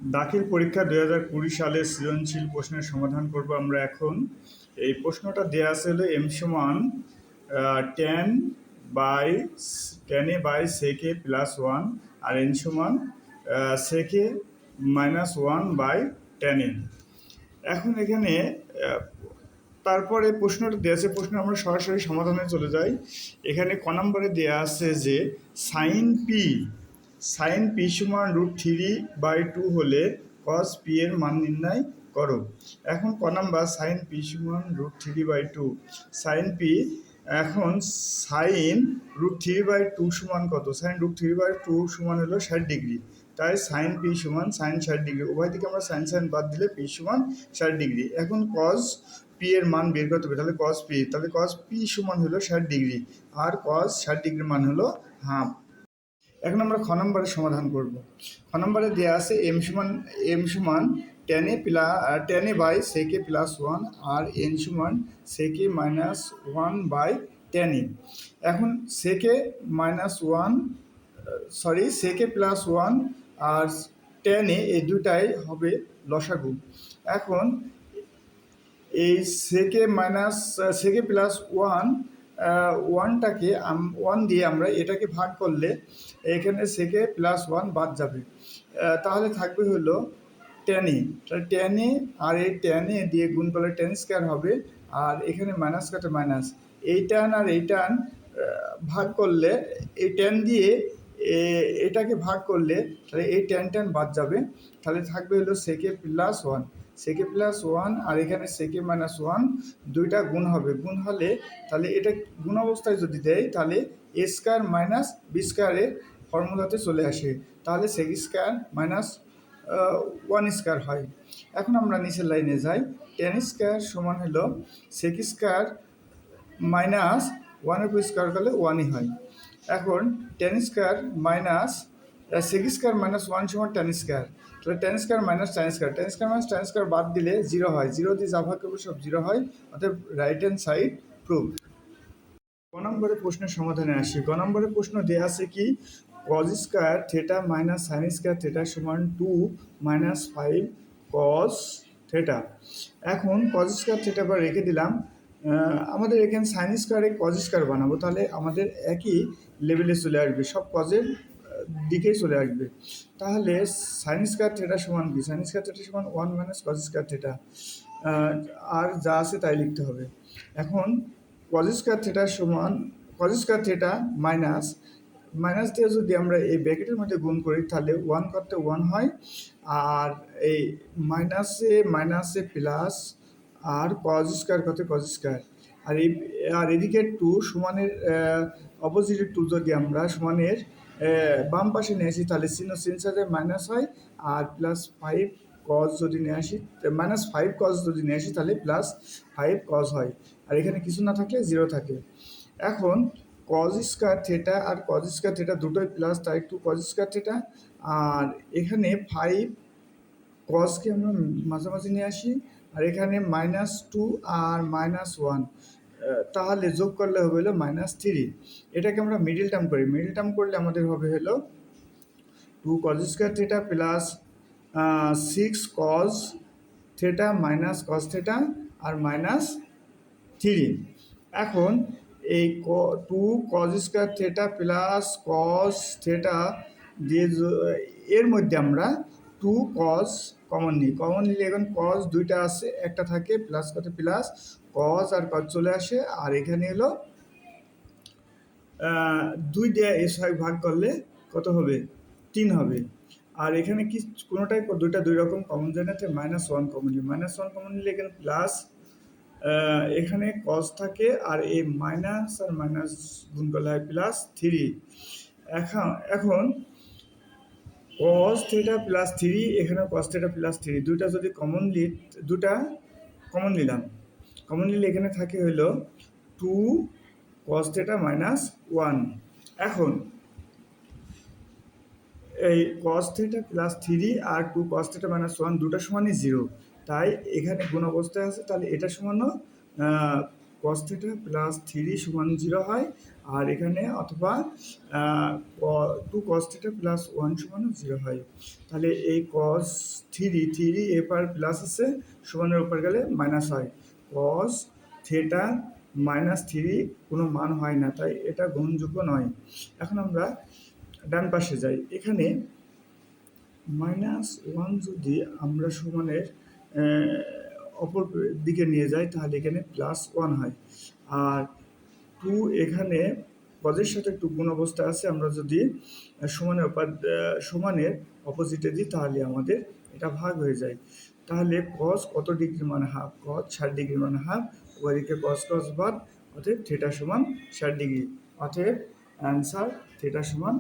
দাখিল পরীক্ষা 2020 সালের সৃজনশীল প্রশ্নের সমাধান করব আমরা এখন। এই প্রশ্নটা দেওয়া আছে হলো এম সমান ten by by sec plus one আর এন সমান sec minus one by ten N. এখন এখানে তারপরে প্রশ্নটা দেওয়া আছে, প্রশ্ন আমরা সরাসরি সমাধানে চলে যাই। এখানে ক নম্বরে দেওয়া আছে যে সাইন পি সমান √3/2 হলে কস পি এর মান নির্ণয় করো। এখন ক নাম্বার সাইন পি সমান √3/2, সাইন পি। এখন সাইন √3/2 সমান কত? সাইন √3/2 সমান হলো 60°। তাই সাইন পি সমান সাইন 60°। উভয় দিকে আমরা সাইন সাইন বাদ দিলে পি সমান 60°। এখন কস পি এর মান বের করতে হবে, তাহলে কস পি সমান হলো 60°, আর কস 60°-র মান হলো হাফ। এখন আমরা খ নম্বরের সমাধান করব। খ নম্বরে দেওয়া আছে এম সমান ten A by sec plus one আর এন সমান sec minus one by ten এ। এখন সেকে প্লাস ওয়ান আর টেন এ, এই দুটাই হবে লসাগু। এখন এই সেকে প্লাস ওয়ানটাকে ওয়ান দিয়ে আমরা এটাকে ভাগ করলে এখানে সেকে প্লাস ওয়ান বাদ যাবে, তাহলে থাকবে হলো টেনে। তাহলে টেনে আর এই টেনে দিয়ে গুণ করলে টেন স্কোয়ার হবে, আর এখানে মাইনাস কাটে মাইনাস, এই টান আর এই টান ভাগ করলে এই টেন দিয়ে এটাকে ভাগ করলে তাহলে এই টেন বাদ যাবে, তাহলে থাকবে হলো সেকে প্লাস ওয়ান আর এখানে সেকে মাইনাস ওয়ান, দুইটা গুণ হবে। গুণ হলে তাহলে এটা গুণ অবস্থায় যদি দেয় তাহলে এ স্কোয়ার মাইনাস বি স্কোয়ারের ফর্মুলাতে চলে আসে, তাহলে sec square minus one square হয়। এখন আমরা নিচের লাইনে যাই। টেন স্কোয়ার সমান হলো সেক স্কোয়ার মাইনাস ওয়ানের উপর স্কোয়ার করলে ওয়ানই হয়। এখন ten square minus sec square minus one সমান টেন স্কোয়ার, তাহলে ten square minus minus ten square বাদ দিলে জিরো হয়, জিরো দিয়ে যা ভাগ করবে সব জিরো হয়, অর্থাৎ রাইট হ্যান্ড সাইড প্রুফ। ক নম্বরের প্রশ্নের সমাধানে আসি। ক নম্বরের প্রশ্ন দেওয়া আছে কি cause square theta minus sine square theta সমান 2 - 5 কজ থেটা। এখন কজ স্কোয়ার থেটা বা রেখে দিলাম, আমাদের এখানে সাইন স্কোয়ারে কজ স্কোয়ার বানাবো, তাহলে আমাদের একই লেভেলে চলে আসবে, সব কজের দিকেই চলে আসবে। তাহলে সাইন স্কোয়ার থেটা সমান কি? সাইন স্কোয়ার থেটা সমান 1 - কজ স্কোয়ার থেটা, আর যা আছে তাই লিখতে হবে। এখন কজ স্কোয়ার থেটা মাইনাস দিয়ে যদি আমরা এই ব্র্যাকেটের মধ্যে গুণ করি তাহলে ওয়ান করতে ওয়ান হয়, আর এই মাইনাসে প্লাস, আর কজ স্কোয়ার করতে কজ স্কোয়ার, আর এদিকে টু সমানের অপোজিটের টু যদি আমরা সমানের বাম পাশে নিয়ে আসি তাহলে সিন সাথে মাইনাস হয়, আর প্লাস 5 কজ যদি নিয়ে আসি -5 কজ যদি নিয়ে আসি তাহলে +5 কজ হয়, আর এখানে কিছু না থাকলে জিরো থাকে। এখন কজ স্কোয়ার থেটা আর কজ স্কোয়ার থেটা দুটোই প্লাস, তাই 2 কজ স্কোয়ার থেটা, আর এখানে 5 কজকে আমরা মাঝামাঝি নিয়ে আসি, আর এখানে -2 আর -1, তাহলে যোগ করলে হবে হলো -3। এটাকে আমরা মিডিল টার্ম করি, মিডিল টার্ম করলে আমাদের হবে হলো 2 cos square theta plus 6 cos theta minus cos theta আর -3। এখন এই 2 cos square theta plus cos theta দিয়ে এর মধ্যে আমরা 2 কজ কমন নিলে এখন কজ দুইটা আছে, একটা থাকে প্লাস কত প্লাস কজ আর কজ চলে আসে, আর এখানে হলো 2 দিয়ে ভাগ করলে কত হবে? 3 হবে। আর এখানে কি কোনোটাই দুইটা দুই রকম কমন যায় না, -1 কমন নিলে এখানে প্লাস, এখানে কজ থাকে, আর এই মাইনাস আর মাইনাস গুণ করলে হয় +3। এখন কজ থেটা +3, এখানে কজ থেটা +3, দুটা যদি দুটা কমন নিলে এখানে থাকে হইলো 2 কজ থেটা -1। এখন এই কজ থেটা +3 আর 2 কজ থেটা -1 দুটো সমানই 0, তাই এখানে গুণ অবস্থায় আছে, তাহলে এটা সমানও কজ থেটা +3 সমান 0 হয়, আর এখানে অথবা 2 cos থিটা প্লাস 1 সমান 0 হয়। তাহলে এই cos 3 এপার প্লাস আছে, সমানের উপর গেলে মাইনাস হয়। cos থিটা -3 কোনো মান হয় না, তাই এটা গ্রহণযোগ্য নয়। এখন আমরা ডান পাশে যাই। এখানে -1 যদি আমরা সমানের অপর দিকে নিয়ে যাই তাহলে এখানে +1 হয়। আর 2 এখানে cos-এর সাথে 2 গুণ অবস্থা আছে, আমরা যদি সমানের অপোজিটে দিই তাহলে আমাদের এটা ভাগ হয়ে যায়। তাহলে cos কত ডিগ্রি মানে হাফ, cos 60 ডিগ্রি মানে হাফ, ওইদিকে cos বাদ, অতএব থিটা সমান 60 ডিগ্রি। অতএব অ্যান্সার থিটা সমান